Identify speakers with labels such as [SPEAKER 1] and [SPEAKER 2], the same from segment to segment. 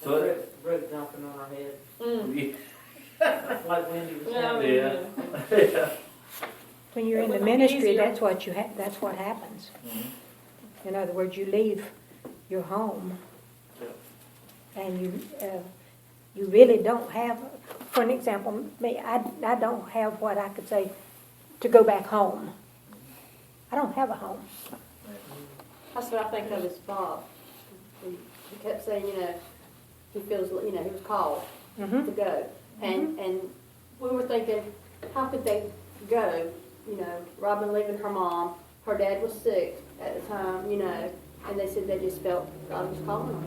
[SPEAKER 1] So
[SPEAKER 2] Brooke jumping on her head. Like Wendy was saying.
[SPEAKER 1] yeah.
[SPEAKER 3] When you're in the ministry, that's what you that's what happens.
[SPEAKER 1] Mm-hmm.
[SPEAKER 3] In other words, you leave your home, and you really don't have. For an example, me, I don't have what I could say to go back home. I don't have a home.
[SPEAKER 4] That's what I think of as Bob. He kept saying, he feels, he was called to go. And we were thinking, how could they go? Robin leaving her mom, her dad was sick at the time, and they said they just felt God was calling them.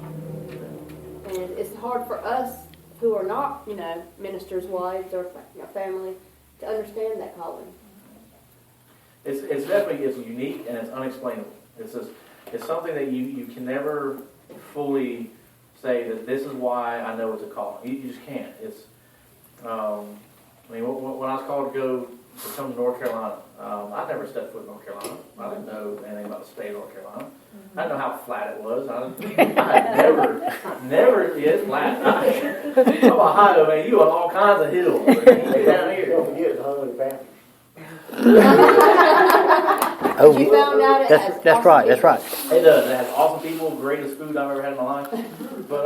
[SPEAKER 4] And it's hard for us who are not, ministers' wives or family to understand that calling.
[SPEAKER 1] It's definitely unique and it's unexplainable. It's something that you can never fully say that this is why I know it's a call. You just can't. It's when I was called to come to North Carolina, I'd never stepped foot in North Carolina. I didn't know anything about the state of North Carolina. I didn't know how flat it was. I had never, it's flat. I'm Ohio, man. You on all kinds of hills down here.
[SPEAKER 5] Don't forget the Holy Family.
[SPEAKER 4] Oh, you found out
[SPEAKER 6] that's right.
[SPEAKER 1] It does. It has awesome people, greatest food I've ever had in my life. But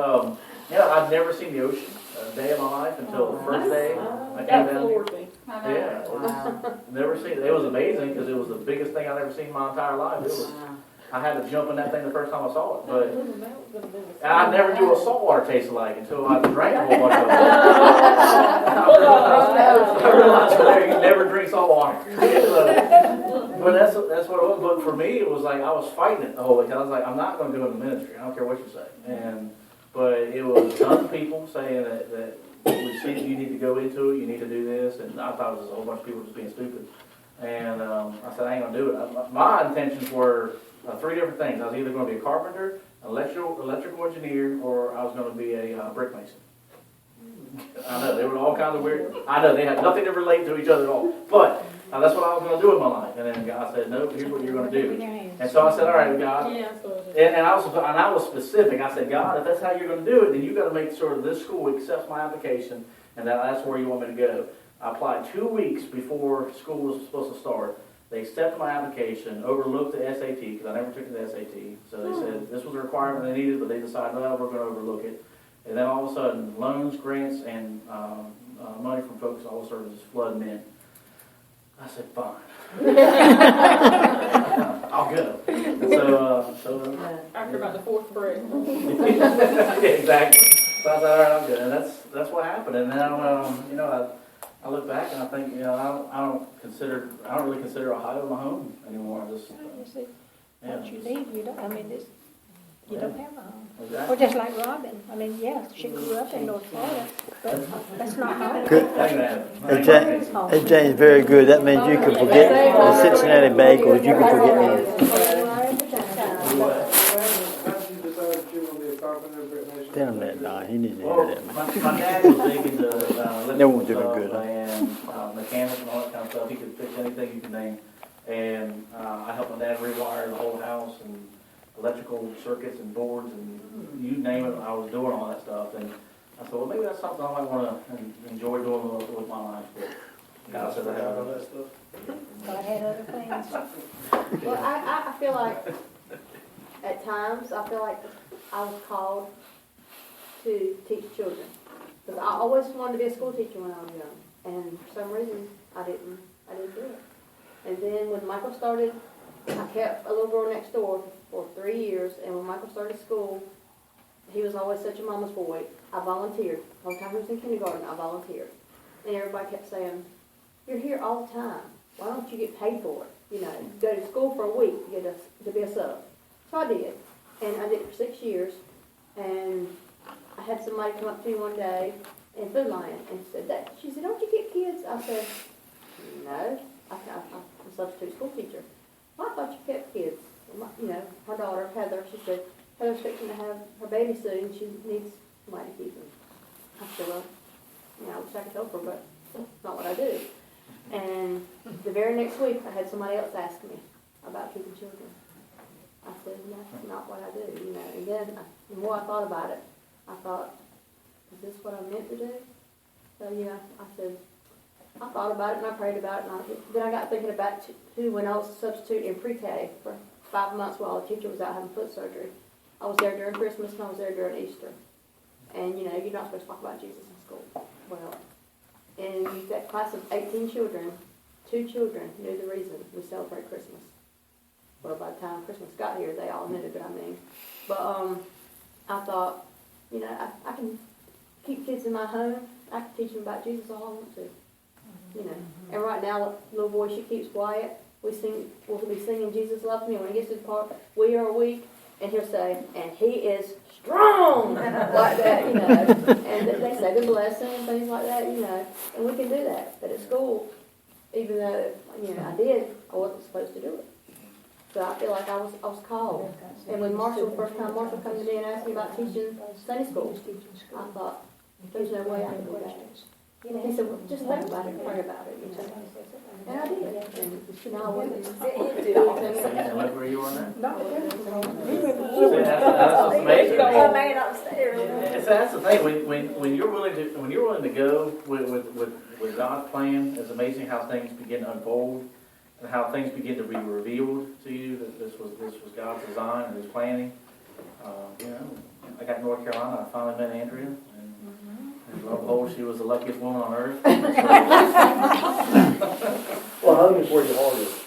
[SPEAKER 1] I've never seen the ocean a day of my life until the first day I came down here. Yeah,
[SPEAKER 2] Wow.
[SPEAKER 1] never seen it. It was amazing because it was the biggest thing I'd ever seen in my entire life. I had to jump in that thing the first time I saw it, but I never knew what saltwater tasted like until I drank a whole bunch of it. I realized you never drink saltwater. But that's what it was. But for me, it was like I was fighting it the whole way. Cause I was like, I'm not going to go into ministry. I don't care what you say. But it was a ton of people saying that we see that you need to go into it. You need to do this. And I thought it was just a whole bunch of people just being stupid. And I said, I ain't going to do it. My intentions were 3 different things. I was either going to be a carpenter, an electrical engineer, or I was going to be a brick mason. I know, they were all kinds of weird. I know, they had nothing to relate to each other at all. But that's what I was going to do with my life. And then God said, no, here's what you're going to do. And so I said, all right, God. And I was specific. I said, God, if that's how you're going to do it, then you got to make sure that this school accepts my application and that's where you want me to go. I applied 2 weeks before school was supposed to start. They accepted my application, overlooked the SAT, because I never took the SAT. So they said this was a requirement they needed, but they decided, no, we're going to overlook it. And then all of a sudden, loans, grants, and money from folks all of a sudden just flooding in. I said, fine. I'll go. And so
[SPEAKER 7] after about the 4th break.
[SPEAKER 1] yeah, exactly. So I said, all right, I'll go. And that's what happened. And then, I look back and I think, I don't really consider Ohio my home anymore.
[SPEAKER 3] Once you leave, you don't. You don't have a home.
[SPEAKER 1] Exactly.
[SPEAKER 3] Or just like Robin. She grew up in North Florida, but that's not home.
[SPEAKER 6] Good. James, very good. That means you can forget the Cincinnati bagels. You can forget me.
[SPEAKER 5] How did you decide that you were going to be a carpenter or brick mason?
[SPEAKER 6] Tell him that, Don. He needs to
[SPEAKER 1] Well,
[SPEAKER 6] hear that, man.
[SPEAKER 1] my dad was big into
[SPEAKER 6] That won't do
[SPEAKER 1] electrical
[SPEAKER 6] no good,
[SPEAKER 1] stuff
[SPEAKER 6] huh?
[SPEAKER 1] and mechanics and all that kind of stuff. He could fix anything you could name. And I helped my dad rewire the whole house and electrical circuits and boards and you name it. I was doing all that stuff. And I said, well, maybe that's something I might want to enjoy doing with my life. But God said I had all that stuff.
[SPEAKER 3] God had other plans.
[SPEAKER 4] Well, I feel like at times I feel like I was called to teach children because I always wanted to be a school teacher when I was young, and for some reason I didn't do it. And then when Michael started, I kept a little girl next door for 3 years, and when Michael started school, he was always such a mama's boy. I volunteered. The whole time he was in kindergarten, I volunteered, and everybody kept saying, "You're here all the time. Why don't you get paid for it? Go to school for a week to be a sub." So I did, and I did it for 6 years. And I had somebody come up to me one day in Food Lion and said, she said, "Don't you get kids?" I said, "No, I'm a substitute school teacher." "Well, I thought you kept kids." Her daughter, Heather, she said, "Heather's fixing to have her baby soon, and she needs somebody to keep them." I said, "Well, I wish I could help her, but that's not what I do." And the very next week, I had somebody else ask me about keeping children. I said, "That's not what I do." And then the more I thought about it, I thought, is this what I'm meant to do? So, yeah, I said, I thought about it and I prayed about it, and then I got thinking about who, when I was a substitute in pre-K for 5 months while the teacher was out having foot surgery. I was there during Christmas and I was there during Easter. And, you know, you're not supposed to talk about Jesus in school. Well, in that class of 18 children, 2 children knew the reason we celebrate Christmas. Well, by the time Christmas got here, they all knew, but I mean. But I thought, you know, I can keep kids in my home. I can teach them about Jesus all I want to. You know. And right now, little boy, she keeps quiet. We'll be singing Jesus Loves Me. When he gets to the part, we are weak, and he'll say, and he is strong, like that, you know. And they say the blessing and things like that, you know. And we can do that. But at school, even though, you know, I wasn't supposed to do it. So I feel like I was called. And when the first time Marshall came to me and asked me about teaching Sunday school, I thought, there's no way I can do that. He said, well, just think about it and pray about it. You know? And I did. And now I wouldn't.
[SPEAKER 1] And look where you are now.
[SPEAKER 3] He
[SPEAKER 1] That's amazing.
[SPEAKER 3] man upstairs.
[SPEAKER 1] That's the thing. When you're willing to go with God's plan, it's amazing how things begin to unfold and how things begin to be revealed to you that this was God's design and His planning. You know, I got to North Carolina. I finally met Andrea, and lo and behold, she was the luckiest woman on earth.
[SPEAKER 5] Well, home is where your heart is.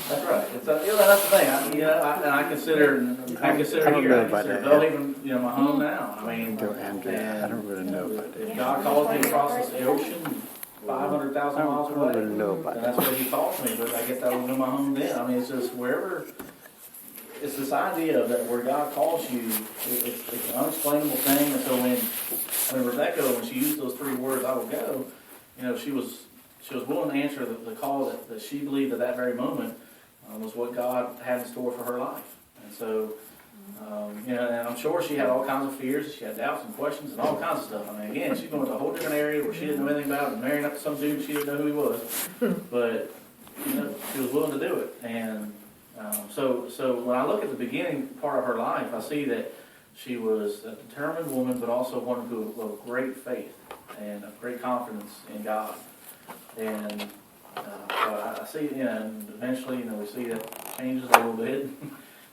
[SPEAKER 1] That's right. That's the thing. I consider here. I consider Bellhaven, my home now. I mean,
[SPEAKER 6] I don't really know about that.
[SPEAKER 1] if God calls me across this ocean, 500,000 miles away,
[SPEAKER 6] I don't really know about
[SPEAKER 1] then that's where He calls me. But I guess that would be my home then. I mean, it's just wherever. It's this idea that where God calls you, it's an unexplainable thing. And so when Rebecca, when she used those 3 words, "I will go," she was willing to answer the call that she believed at that very moment was what God had in store for her life. And so, and I'm sure she had all kinds of fears. She had doubts and questions and all kinds of stuff. I mean, again, she's going to a whole different area where she didn't know anything about and marrying up to some dude she didn't know who he was. But, she was willing to do it. And so when I look at the beginning part of her life, I see that she was a determined woman, but also one of great faith and of great confidence in God. And so I see, and eventually, we see that changes a little bit,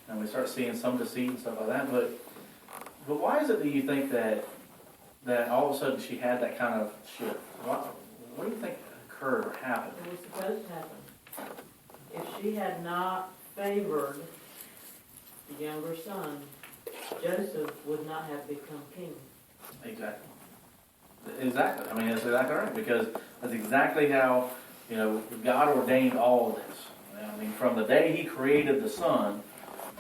[SPEAKER 1] and we start seeing some deceit and stuff like that. But why is it that you think that all of a sudden she had that kind of shift? What do you think occurred or happened?
[SPEAKER 2] It was supposed to happen. If she had not favored the younger son, Joseph would not have become king.
[SPEAKER 1] Exactly. I mean, that's exactly right, because that's exactly how, God ordained all of this. I mean, from the day He created the sun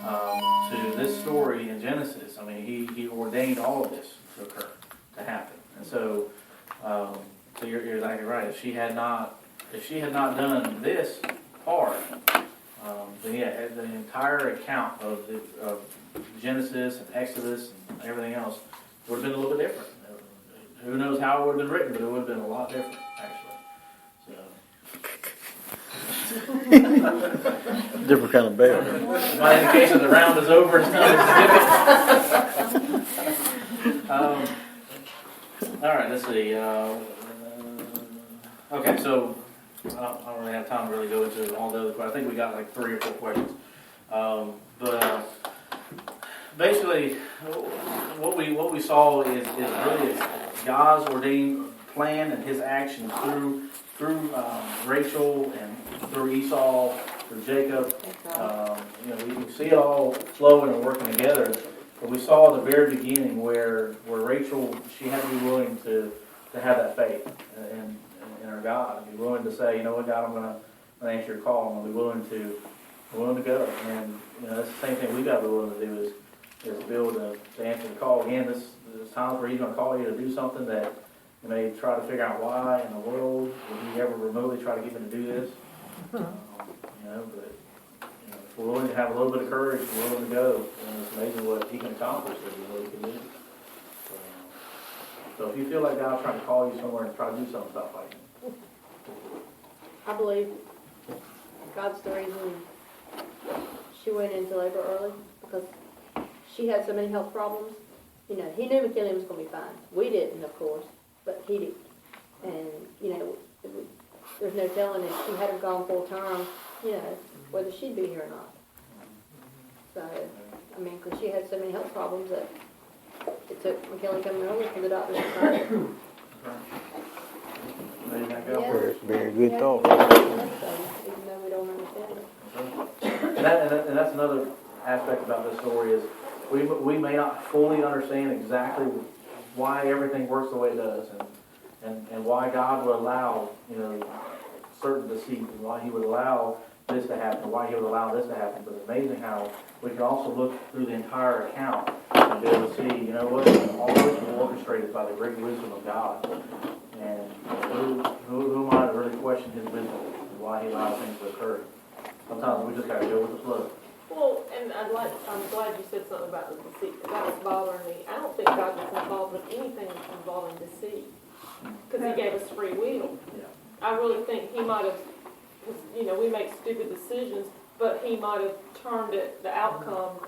[SPEAKER 1] to this story in Genesis, I mean, He ordained all of this to occur, to happen. And so, you're exactly right. If she had not done this part, then yeah, the entire account of Genesis and Exodus and everything else would have been a little bit different. Who knows how it would have been written, but it would have been a lot different, actually.
[SPEAKER 6] Different kind of bell.
[SPEAKER 1] My indication the round is over. It's not all right, let's see. Okay, so I don't really have time to really go into all the other questions. I think we got like 3 or 4 questions. But basically, what we saw is really God's ordained plan and His action through Rachel and through Esau, through Jacob. We see it all flowing and working together. But we saw at the very beginning where Rachel, she had to be willing to have that faith in her God, and be willing to say, you know what, God, I'm going to answer your call. I'm going to be willing to go. And that's the same thing we got to be willing to do is be able to answer the call. Again, there's times where He's going to call you to do something that you may try to figure out why in the world would He ever remotely try to get me to do this. But if we're willing to have a little bit of courage, we're willing to go, and it's amazing what He can accomplish and what He can do. So if you feel like God's trying to call you somewhere and try to do something, stop fighting.
[SPEAKER 4] I believe God's the reason she went into labor early, because she had so many health problems, you know, he knew McKinley was gonna be fine. We didn't, of course, but he did. And, you know, there's no telling if she had have gone full term, you know, whether she'd be here or not. So, I mean, because she had so many health problems that it took McKinley coming early for the doctor to come.
[SPEAKER 1] There you go.
[SPEAKER 4] Yeah.
[SPEAKER 6] Very good
[SPEAKER 4] Yeah,
[SPEAKER 6] thought.
[SPEAKER 4] even though we don't understand it.
[SPEAKER 1] And that's another aspect about this story is we may not fully understand exactly why everything works the way it does and why God would allow, you know, certain deceit and why he would allow this to happen, why he would allow this to happen. But it's amazing how we can also look through the entire account and be able to see, you know what, all this was orchestrated by the great wisdom of God. And who might have really questioned his wisdom and why he allowed things to occur? Sometimes we just gotta go with the flow.
[SPEAKER 7] Well, and I'm glad you said something about the deceit, because that was bothering me. I don't think God was involved with anything involving deceit, because he gave us free will.
[SPEAKER 1] Yeah.
[SPEAKER 7] I really think he might have, you know, we make stupid decisions, but he might have turned it, the outcome,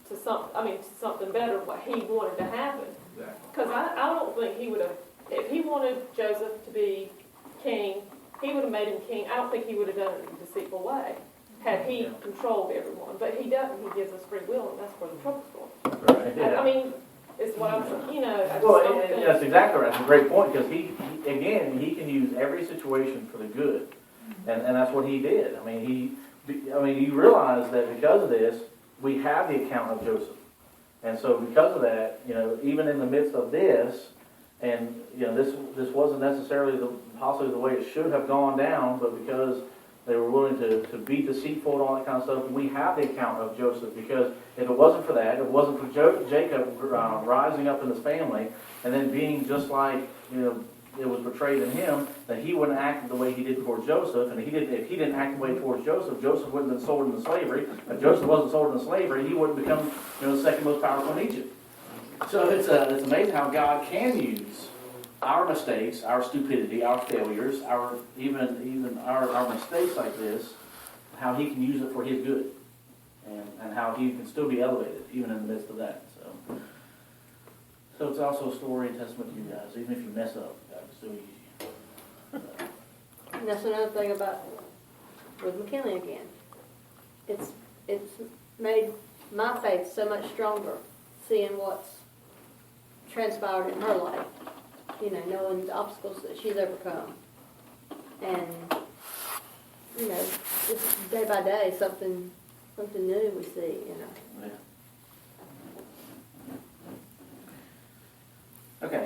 [SPEAKER 7] to something better, what he wanted to happen.
[SPEAKER 1] Exactly.
[SPEAKER 7] Because I don't think he would have, if he wanted Joseph to be king, he would have made him king. I don't think he would have done it in a deceitful way, had he controlled everyone. But he doesn't. He gives us free will, and that's where the trouble's going.
[SPEAKER 1] Right. Yeah.
[SPEAKER 7] I mean, it's what I'm, you know, I just
[SPEAKER 1] Well,
[SPEAKER 7] don't think.
[SPEAKER 1] that's exactly right. It's a great point because he can use every situation for the good, and that's what he did. I mean, you realize that because of this, we have the account of Joseph, and so because of that, you know, even in the midst of this, and you know, this wasn't necessarily possibly the way it should have gone down, but because they were willing to be deceitful and all that kind of stuff, we have the account of Joseph, because if it wasn't for that, if it wasn't for Jacob rising up in his family, and then being just like, you know, it was portrayed in him, that he wouldn't act the way he did towards Joseph, and if he didn't act the way towards Joseph, Joseph wouldn't have been sold into slavery. If Joseph wasn't sold into slavery, he wouldn't become, you know, the second most powerful in Egypt. So it's amazing how God can use our mistakes, our stupidity, our failures, even our mistakes like this, how he can use it for his good, and how he can still be elevated even in the midst of that. So it's also a story and testament to you guys. Even if you mess up, God can still use you.
[SPEAKER 4] And that's another thing about with McKinley again. It's made my faith so much stronger, seeing what's transpired in her life. You know, knowing the obstacles that she's overcome. And, you know, just day by day, something new we see, you know.
[SPEAKER 1] Yeah. Okay,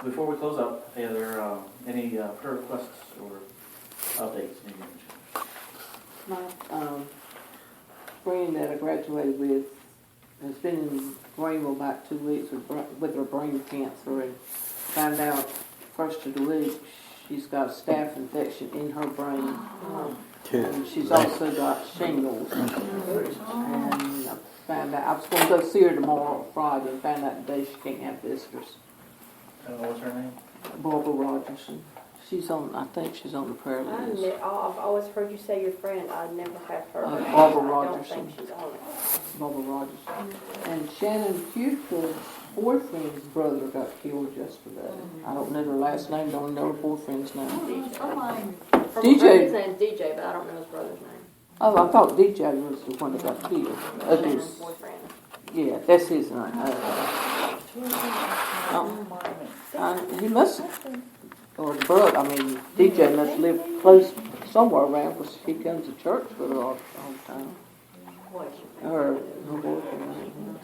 [SPEAKER 1] before we close up, are there any prayer requests or updates?
[SPEAKER 8] My friend that I graduated with has been in Greenville about 2 weeks with her brain cancer, and found out first of the week she's got a staph infection in her brain. And she's also got shingles. And I found out, I was going to go see her tomorrow, Friday, and found out today she can't have visitors.
[SPEAKER 1] What's her name?
[SPEAKER 8] Barbara Rogerson. I think she's on the prayer list.
[SPEAKER 4] I've always heard you say your friend. I never have heard her name.
[SPEAKER 8] Barbara
[SPEAKER 4] I don't
[SPEAKER 8] Rogerson.
[SPEAKER 4] think she's on it.
[SPEAKER 8] Barbara Rogerson. And Shannon Cutica's boyfriend's brother got killed yesterday. I don't know their last name, don't know her boyfriend's name. DJ.
[SPEAKER 4] His name's DJ, but I don't know his brother's name.
[SPEAKER 8] Oh, I thought DJ was the one that got killed.
[SPEAKER 4] Shannon's boyfriend.
[SPEAKER 8] Yeah, that's his name. He must, or the brother, DJ must live close somewhere around, because he comes to church with her all the time. Her boyfriend.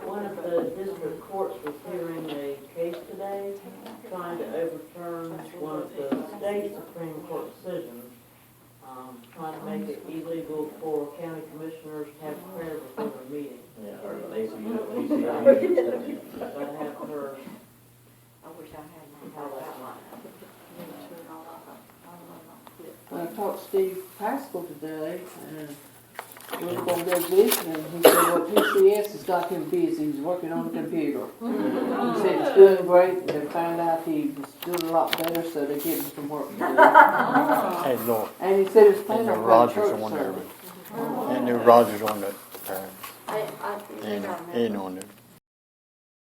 [SPEAKER 2] One of the district courts was hearing a case today trying to overturn one of the state Supreme Court decisions, trying to make it illegal for county commissioners to have prayer before their meeting.
[SPEAKER 1] Yeah, or the ACU.
[SPEAKER 2] So I have her.
[SPEAKER 4] I wish I had
[SPEAKER 2] How that
[SPEAKER 8] I talked to Steve Pascal today, and we were going to go visit, and he said, well, PCS has got him busy. He's working on the computer. He said he's doing great. They found out he was doing a lot better, so they gave him some work to do.
[SPEAKER 6] Hey, Lord.
[SPEAKER 8] And he said his plan
[SPEAKER 6] And the
[SPEAKER 8] on
[SPEAKER 6] Rogers
[SPEAKER 8] church
[SPEAKER 6] on there.
[SPEAKER 8] service.
[SPEAKER 6] And the Rogers on that.
[SPEAKER 4] I think I
[SPEAKER 6] Ain't
[SPEAKER 4] remember.
[SPEAKER 6] ain't on there.